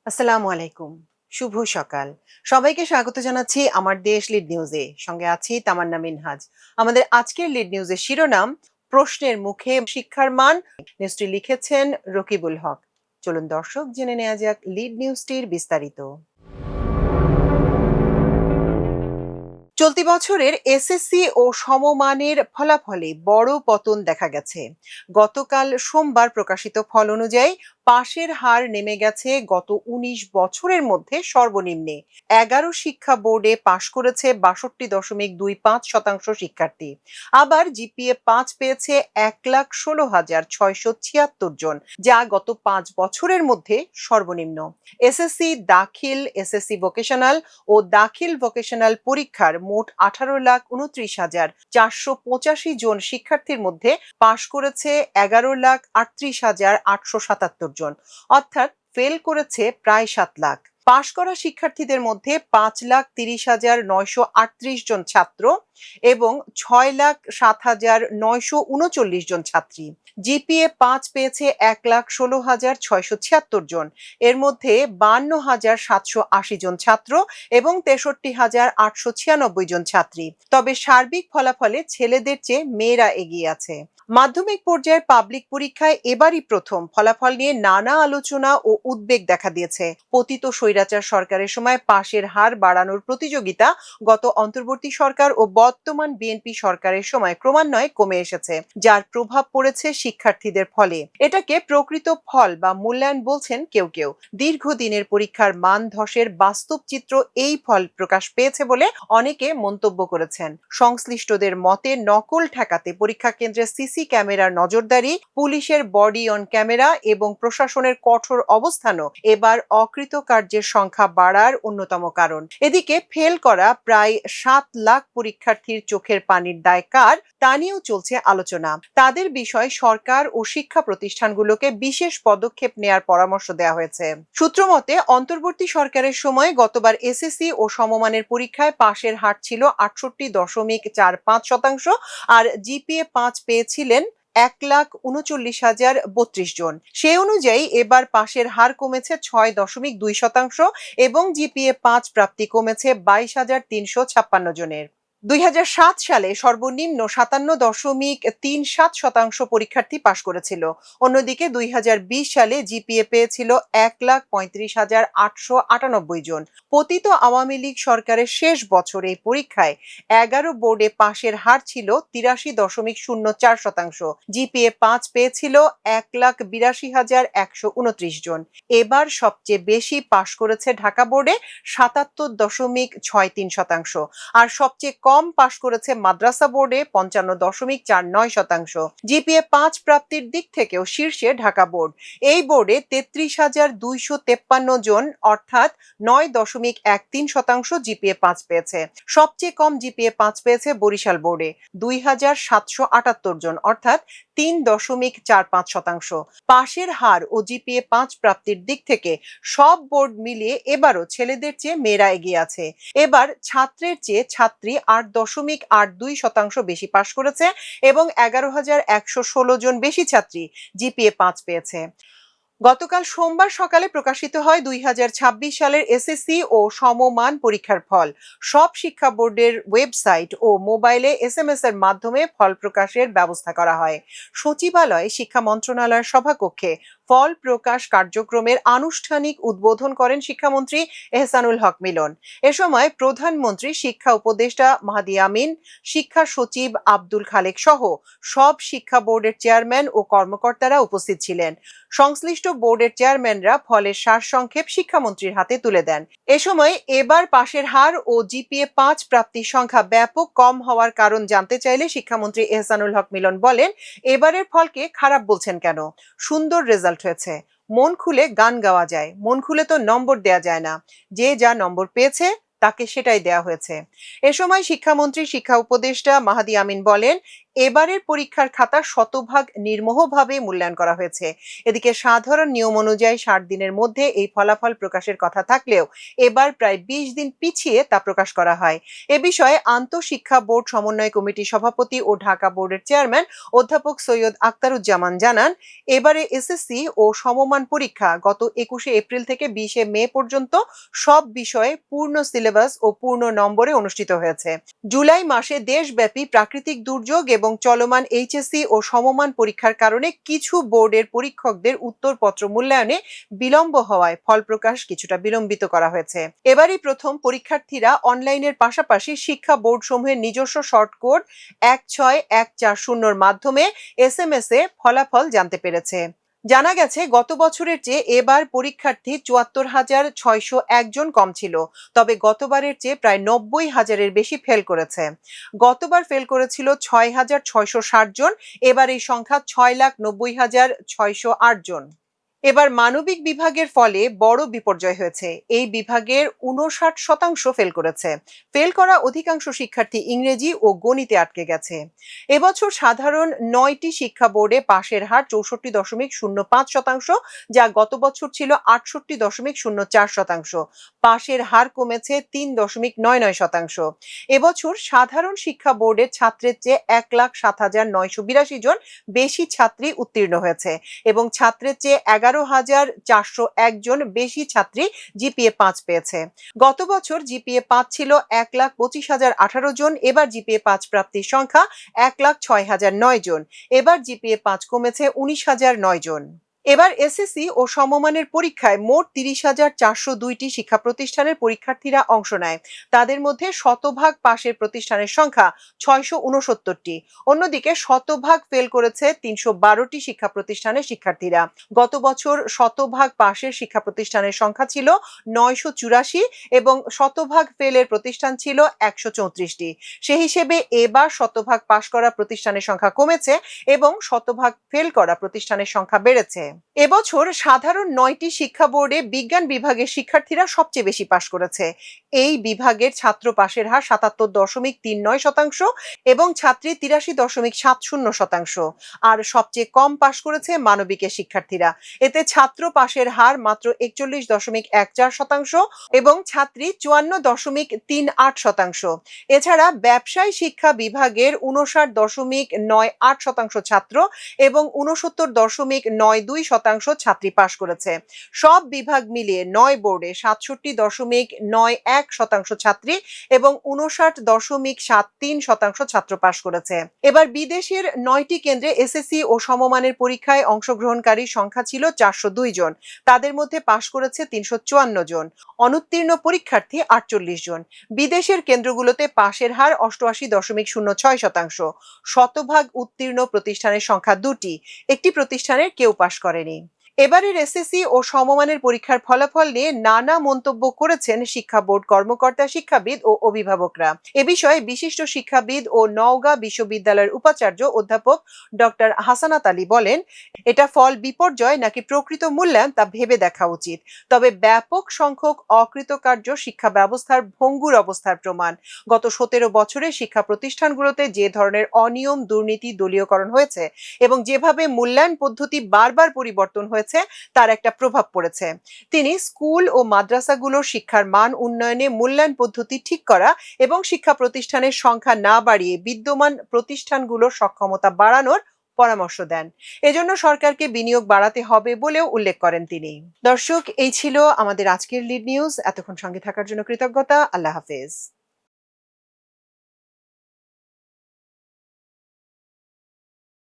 আসসালামু আলাইকুম। শুভ সকাল। সবাইকে স্বাগত জানাচ্ছি আমার দেশ লিড নিউজে। সঙ্গে আছি তামান্না মিনহাজ। আমাদের আজকের লিড নিউজের শিরোনাম প্রশ্নের মুখে শিক্ষার মান। নিউজটি লিখেছেন রকিবুল হক। চলুন দর্শক জেনে নেওয়া যাক লিড নিউজটির বিস্তারিত। চলতি বছরের এসএসসি ও সমমানের ফলাফলে বড় পতন দেখা গেছে। গতকাল সোমবার প্রকাশিত ফল অনুযায়ী পাশের হার নেমে গেছে গত ১৯ বছরের মধ্যে সর্বনিম্নে। ১১ শিক্ষা বোর্ডে পাশ করেছে ৬২.২৫% শিক্ষার্থী। আবার জিপিএ ৫ পেয়েছে ১,১৬,৬৭৬ জন, যা গত ৫ বছরের মধ্যে সর্বনিম্ন। এসএসসি দাখিল, এসএসসি ভোকেশনাল ও দাখিল ভোকেশনাল পরীক্ষার মোট ১৮,২৯,৪৮৫ জন শিক্ষার্থীর মধ্যে পাশ করেছে ১১,৩৮,৮৭৭ জন, অর্থাৎ ফেল করেছে প্রায় ৭ লাখ। পাশ করা শিক্ষার্থীদের মধ্যে ৫,৩০,৯৩৮ জন ছাত্র এবং ৬,০৭,৯৩৯ জন ছাত্রী। জিপিএ ৫ পেয়েছে ১,১৬,৬৭৬ জন, এর মধ্যে ৫২,৭৮০ জন ছাত্র এবং ৬৩,৮৯৬ জন ছাত্রী। তবে সার্বিক ফলাফলে ছেলেদের চেয়ে মেয়েরা এগিয়ে আছে। মাধ্যমিক পর্যায়ের পাবলিক পরীক্ষায় এবারই প্রথম ফলাফল নিয়ে নানা আলোচনা ও উদ্বেগ দেখা দিয়েছে। পতিত স্বৈরাচার সরকারের সময় পাশের হার বাড়ানোর প্রতিযোগিতা গত অন্তর্বর্তী সরকার ও বর্তমান বিএনপি সরকারের সময় ক্রমান্বয়ে কমে এসেছে, যার প্রভাব পড়েছে শিক্ষার্থীদের ফলে। এটাকে প্রকৃত ফল বা মূল্যায়ন বলছেন কেউ কেউ। দীর্ঘদিনের পরীক্ষার মান ধসের বাস্তব চিত্র এই ফল প্রকাশ পেয়েছে বলে অনেকে মন্তব্য করেছেন। সংশ্লিষ্টদের মতে নকল ঠেকাতে পরীক্ষা কেন্দ্রে সিসি ক্যামেরার নজরদারি, পুলিশের বডি অন ক্যামেরা এবং প্রশাসনের কঠোর অবস্থানও এবার অকৃতকার্যের সংখ্যা বাড়ার অন্যতম কারণ। এদিকে ফেল করা প্রায় ৭ লাখ পরীক্ষার্থীর চোখের পানির দায় কার, তা নিয়েও চলছে আলোচনা। তাদের বিষয়ে সরকার ও শিক্ষা প্রতিষ্ঠানগুলোকে বিশেষ পদক্ষেপ নেয়ার পরামর্শ দেওয়া হয়েছে। সূত্র মতে অন্তর্বর্তী সরকারের সময় গতবার এসএসসি ও সমমানের পরীক্ষায় পাশের হার ছিল ৬৮.৪৫%, আর জিপিএ ৫ পেয়েছিলেন ১,৩৯,০৩২ জন। সে অনুযায়ী এবার পাশের হার কমেছে ৬.২% এবং জিপিএ ৫ প্রাপ্তি কমেছে ২২,৩৫৬ জনের। ২০০৭ সালে সর্বনিম্ন ৫৭.৩৭% পরীক্ষার্থী পাশ করেছিল। অন্যদিকে ২০২০ সালে জিপিএ পেয়েছিল ১,৩৫,৮৯৮ জন। পতিত আওয়ামী লীগ সরকারের শেষ বছর এই পরীক্ষায় ১১ বোর্ডে পাশের হার ছিল ৮৩.০৪%। জিপিএ ৫ পেয়েছিল ১,৮২,১২৯ জন। এবার সবচেয়ে বেশি পাশ করেছে ঢাকা বোর্ডে ৭৭.৬৩%, আর সবচেয়ে কম পাশ করেছে মাদ্রাসা বোর্ডে ৫৫.৪৯%। জিপিএ ৫ প্রাপ্তির দিক থেকেও শীর্ষে ঢাকা বোর্ড। এই বোর্ডে ৩৩,২৫৩ জন, অর্থাৎ ৯.১৩% জিপিএ ৫ পেয়েছে। সবচেয়ে কম জিপিএ ৫ পেয়েছে বরিশাল বোর্ডে ২,৭৭৮ জন, অর্থাৎ ৩.৪৫%। পাশের হার ও জিপিএ ৫ প্রাপ্তির দিক থেকে সব বোর্ড মিলিয়ে এবারও ছেলেদের চেয়ে মেয়েরা এগিয়ে আছে। এবার ছাত্রের চেয়ে ছাত্রী ৮.৮২% বেশি পাশ করেছে এবং ১১,১১৬ জন বেশি ছাত্রী জিপিএ ৫ পেয়েছে। গতকাল সোমবার সকালে প্রকাশিত হয় ২০২৬ সালের এসএসসি ও সমমান পরীক্ষার ফল। সব শিক্ষা বোর্ডের ওয়েবসাইট ও মোবাইলে এসএমএস এর মাধ্যমে ফল প্রকাশের ব্যবস্থা করা হয়। সচিবালয়ে শিক্ষা মন্ত্রণালয়ের সভাকক্ষে ফল প্রকাশ কার্যক্রমের আনুষ্ঠানিক উদ্বোধন করেন শিক্ষামন্ত্রী এহসানুল হক মিলন। এ সময় প্রধানমন্ত্রী, শিক্ষা উপদেষ্টা মাহদি আমিন, শিক্ষা সচিব আব্দুল খালেক সহ সব শিক্ষা বোর্ডের চেয়ারম্যান ও কর্মকর্তারা উপস্থিত ছিলেন। সংশ্লিষ্ট বোর্ডের চেয়ারম্যানরা ফলের সারসংক্ষেপ শিক্ষামন্ত্রীর হাতে তুলে দেন। এ সময় এবার পাশের হার ও জিপিএ ৫ প্রাপ্তির সংখ্যা ব্যাপক কম হওয়ার কারণ জানতে চাইলে শিক্ষামন্ত্রী এহসানুল হক মিলন বলেন, এবারের ফলকে খারাপ বলছেন কেন? সুন্দর রেজাল্ট হয়েছে। মন খুলে গান গাওয়া যায়, মন খুলে তো নম্বর দেয়া যায় না। যে যা নম্বর পেয়েছে তাকে সেটাই দেয়া হয়েছে। এ সময় শিক্ষামন্ত্রী, শিক্ষা উপদেষ্টা মাহদি আমিন বলেন, এবারের পরীক্ষার খাতা শতভাগ নির্মোহভাবে মূল্যায়ন করা হয়েছে। এদিকে সাধারণ নিয়ম অনুযায়ী 60 দিনের মধ্যে এই ফলাফল প্রকাশের কথা থাকলেও এবার প্রায় 20 দিন পিছিয়ে তা প্রকাশ করা হয়। এ বিষয়ে আন্তঃশিক্ষা বোর্ড সমন্বয় কমিটির সভাপতি ও ঢাকা বোর্ডের চেয়ারম্যান অধ্যাপক সৈয়দ আখতারুজ্জামান জানান, এবারে এসএসসি ও সমমান পরীক্ষা গত 21শে এপ্রিল থেকে 20শে মে পর্যন্ত সব বিষয়ে পূর্ণ সিলেবাস ও পূর্ণ নম্বরে অনুষ্ঠিত হয়েছে। জুলাই মাসে দেশব্যাপী প্রাকৃতিক দুর্যোগ এবং চলমান এইচএসসি ও সমমান পরীক্ষার কারণে কিছু বোর্ডের পরীক্ষকদের উত্তরপত্র মূল্যায়নে বিলম্ব হওয়ায় ফল প্রকাশ কিছুটা বিলম্বিত করা হয়েছে। এবারই প্রথম পরীক্ষার্থীরা অনলাইনের পাশাপাশি শিক্ষা বোর্ড সমূহের নিজস্ব শর্ট কোড 16140 মাধ্যমে এসএমএস এ ফলাফল জানতে পেরেছে। জানা গেছে, গত বছরের চেয়ে এবার পরীক্ষার্থী ৭৪,৬০১ জন কম ছিল, তবে গতবারের চেয়ে প্রায় ৯০,০০০-এর বেশি ফেল করেছে। গতবার ফেল করেছিল ৬,৬৬০ জন, এবার এই সংখ্যা ৬,৯০,৬০৮ জন। এবার মানবিক বিভাগের ফলে বড় বিপর্যয় হয়েছে। এই বিভাগের ৫৯% ফেল করেছে। ফেল করা অধিকাংশ শিক্ষার্থী ইংরেজি ও গণিতে আটকে গেছে। এবছর সাধারণ ৯টি শিক্ষা বোর্ডে পাশের হার ৬৪.০৫%, যা গত বছর ছিল ৬৮.০৪%। পাশের হার কমেছে ৩.৯৯%। এবছর সাধারণ শিক্ষা বোর্ডের ছাত্রের চেয়ে ১,০৭,৯৮২ জন বেশি ছাত্রী উত্তীর্ণ হয়েছে এবং ছাত্রের চেয়ে ১১,৪০১ জন বেশি ছাত্রী জিপিএ ৫ পেয়েছে। গত বছর জিপিএ ৫ ছিল ১,২৫,০১৮ জন, এবার জিপিএ ৫ প্রাপ্তির সংখ্যা ১,০৬,০০৯ জন। এবার জিপিএ ৫ কমেছে ১৯,০০৯ জন। এবার এসএসসি ও সমমানের পরীক্ষায় মোট ৩০,৪০২টি শিক্ষা প্রতিষ্ঠানের পরীক্ষার্থীরা অংশ নেয়। তাদের মধ্যে শতভাগ পাশের প্রতিষ্ঠানের সংখ্যা ৬৬৯টি। অন্যদিকে শতভাগ ফেল করেছে ৩১২টি শিক্ষা প্রতিষ্ঠানের শিক্ষার্থীরা। গত বছর শতভাগ পাশের শিক্ষা প্রতিষ্ঠানের সংখ্যা ছিল ৯৮৪ এবং শতভাগ ফেলের প্রতিষ্ঠান ছিল ১৩৪টি। সে হিসেবে এবার শতভাগ পাশ করা প্রতিষ্ঠানের সংখ্যা কমেছে এবং শতভাগ ফেল করা প্রতিষ্ঠানের সংখ্যা বেড়েছে। এবছর সাধারণ ৯টি শিক্ষা বোর্ডে বিজ্ঞান বিভাগের শিক্ষার্থীরা সবচেয়ে বেশি পাশ করেছে। এই বিভাগের ছাত্র পাশের হার ৭৭.৩৯% এবং ছাত্রী ৮৩.৭০%। আর সবচেয়ে কম পাশ করেছে মানবিকের শিক্ষার্থীরা। এতে ছাত্র পাশের হার মাত্র ৪১.১৪% এবং ছাত্রী ৫৪.৩৮%। এছাড়া ব্যবসায় শিক্ষা বিভাগের ৫৯.৯৮% ছাত্র এবং ৬৯.৯২% ছাত্রী পাশ করেছে। সব বিভাগ মিলিয়ে ৯ বোর্ডে ৬৭.৯১% ছাত্রী এবং ৫৯.৭৩% ছাত্র পাশ করেছে। এবার বিদেশের ৯টি কেন্দ্রে এসএসসি ও সমমানের পরীক্ষায় অংশগ্রহণকারীর সংখ্যা ছিল ৪০২ জন। তাদের মধ্যে পাশ করেছে ৩৫৪ জন, অনুত্তীর্ণ পরীক্ষার্থী ৪৮ জন। বিদেশের কেন্দ্রগুলোতে পাশের হার ৮৮.০৬%। শতভাগ উত্তীর্ণ প্রতিষ্ঠানের সংখ্যা ২টি, একটি প্রতিষ্ঠানের কেউ পাশ করেনি। এবারের এসএসসি ও সমমানের পরীক্ষার ফলাফল নিয়ে নানা মন্তব্য করেছেন শিক্ষা বোর্ড কর্মকর্তা, শিক্ষাবিদ ও অভিভাবকরা। এ বিষয়ে বিশিষ্ট শিক্ষাবিদ ও নওগাঁ বিশ্ববিদ্যালয়ের উপাচার্য অধ্যাপক ডক্টর হাসানাত আলী বলেন, এটা ফল বিপর্যয় নাকি প্রকৃত মূল্যায়ন তা ভেবে দেখা উচিত। তবে ব্যাপক সংখ্যক অকৃতকার্য শিক্ষা ব্যবস্থার ভঙ্গুর অবস্থার প্রমাণ। গত ১৭ বছরে শিক্ষা প্রতিষ্ঠানগুলোতে যে ধরনের অনিয়ম, দুর্নীতি, দলীয়করণ হয়েছে এবং যেভাবে মূল্যায়ন পদ্ধতি বারবার পরিবর্তন হয়েছে তার একটা প্রভাব পড়েছে। তিনি স্কুল ও মাদ্রাসাগুলোর শিক্ষার মান উন্নয়নে মূল্যায়ন পদ্ধতি ঠিক করা এবং শিক্ষা প্রতিষ্ঠানের সংখ্যা না বাড়িয়ে বিদ্যমান প্রতিষ্ঠানগুলোর সক্ষমতা বাড়ানোর পরামর্শ দেন। এজন্য সরকারকে বিনিয়োগ বাড়াতে হবে বলেও উল্লেখ করেন তিনি। দর্শক, এই ছিল আমাদের আজকের লিড নিউজ। এতক্ষণ সঙ্গে থাকার জন্য কৃতজ্ঞতা। আল্লাহ হাফেজ।